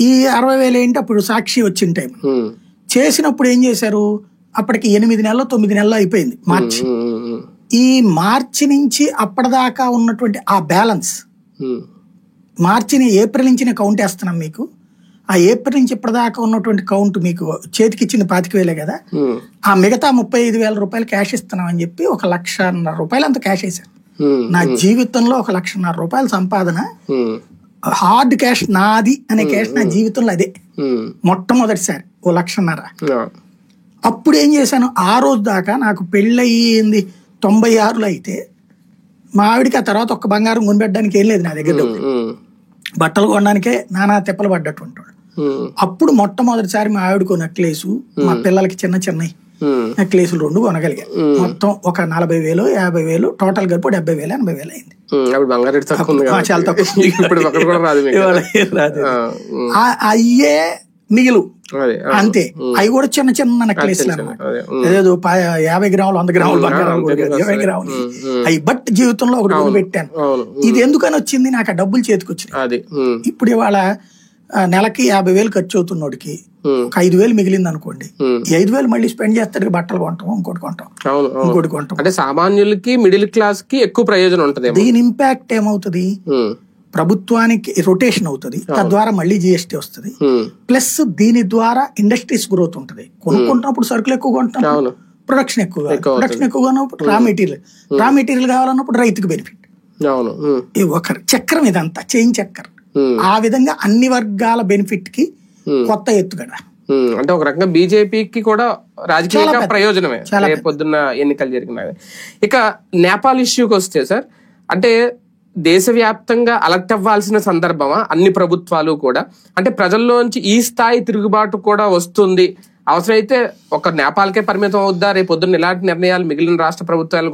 ఈ 60,000 ఏంటి అప్పుడు సాక్షి వచ్చిన టైం చేసినప్పుడు ఏం చేశారు, అప్పటికి 8 నెలలు 9 నెలలు అయిపోయింది మార్చి. ఈ మార్చి నుంచి అప్పటిదాకా ఉన్నటువంటి ఆ బ్యాలెన్స్, ఏప్రిల్ నుంచి నేను కౌంట్ వేస్తున్నాం మీకు, ఆ ఏప్రిల్ నుంచి ఇప్పటిదాకా ఉన్నటువంటి కౌంట్ మీకు చేతికి ఇచ్చింది 25,000 కదా, ఆ మిగతా 35,000 రూపాయలు క్యాష్ ఇస్తున్నాం అని చెప్పి 1,50,000 రూపాయలు అంత క్యాష్ వేశాను. నా జీవితంలో 1,50,000 రూపాయల సంపాదన హార్డ్ క్యాష్ నాది అనే క్యాష్ నా జీవితంలో అదే మొట్టమొదటిసారి 1,50,000. అప్పుడు ఏం చేశాను, ఆ రోజు దాకా నాకు పెళ్ళయింది 96లో అయితే మా ఆవిడికి ఆ తర్వాత ఒక్క బంగారం కొనిపెట్టడానికి ఏం లేదు నా దగ్గర, బట్టలు కొనడానికే నానా తిప్పలు పడ్డటువంటి వాడు. అప్పుడు మొట్టమొదటిసారి మా ఆవిడకు నెక్లెస్, మా పిల్లలకి చిన్న చిన్న నెక్లెస్లు 2 కొనగలిగా. మొత్తం ఒక 40,000 50,000 టోటల్ కలిపి 70,000 80,000 అయింది. చాలా తక్కువ అయ్యే మిగిలు అంతే. అవి కూడా చిన్న చిన్న నెక్లెస్లు అన్నమాట, ఏదో 50 గ్రాములు 100 గ్రాములు బంగారాలు 20 గ్రాములు అవి. బట్ జీవితంలో ఒకటి పెట్టాను. ఇది ఎందుకని వచ్చింది, నాకు ఆ డబ్బులు చేతికి వచ్చినాయి. ఇప్పుడు ఇవాళ నెలకి 50,000 ఖర్చు అవుతున్నోడికి ఒక 5,000 మిగిలింది అనుకోండి, 5,000 మళ్ళీ స్పెండ్ చేస్తాడు, బట్టలు కొంటాం, ఇంకోటి కొంటాం. అంటే సామాన్యులకి మిడిల్ క్లాస్ కి ఎక్కువ ప్రయోజనం ఉంటుంది. దీని ఇంపాక్ట్ ఏమవుతుంది, ప్రభుత్వానికి రొటేషన్ అవుతుంది, తద్వారా మళ్ళీ జిఎస్టీ వస్తుంది. ప్లస్ దీని ద్వారా ఇండస్ట్రీస్ గ్రోత్ ఉంటుంది. కొనుక్కుంటున్నప్పుడు సరుకులు ఎక్కువ కొంటాం, ప్రొడక్షన్ ఎక్కువగా ఉన్నప్పుడు రా మెటీరియల్ కావాలన్నప్పుడు రైతుకు బెనిఫిట్. ఒక చక్రం ఇదంతా, చైన్ చక్రం. ఆ విధంగా అన్ని వర్గాల బెనిఫిట్ కి కొత్త ఎత్తుగడ. అంటే ఒక రకంగా బీజేపీకి కూడా రాజకీయ ప్రయోజనమే పొద్దున్న ఎన్నికలు జరిగినవి. ఇక నేపాల్ ఇష్యూకి వస్తే సార్, అంటే దేశవ్యాప్తంగా అలర్ట్ అవ్వాల్సిన సందర్భమా అన్ని ప్రభుత్వాలు కూడా? అంటే ప్రజల్లోంచి ఈ స్థాయి తిరుగుబాటు కూడా వస్తుంది, అవసరమైతే ఒక నేపాల్కే పరిమితం అవుద్దా రేపు పొద్దున్న ఇలాంటి నిర్ణయాలు మిగిలిన రాష్ట్ర ప్రభుత్వాలు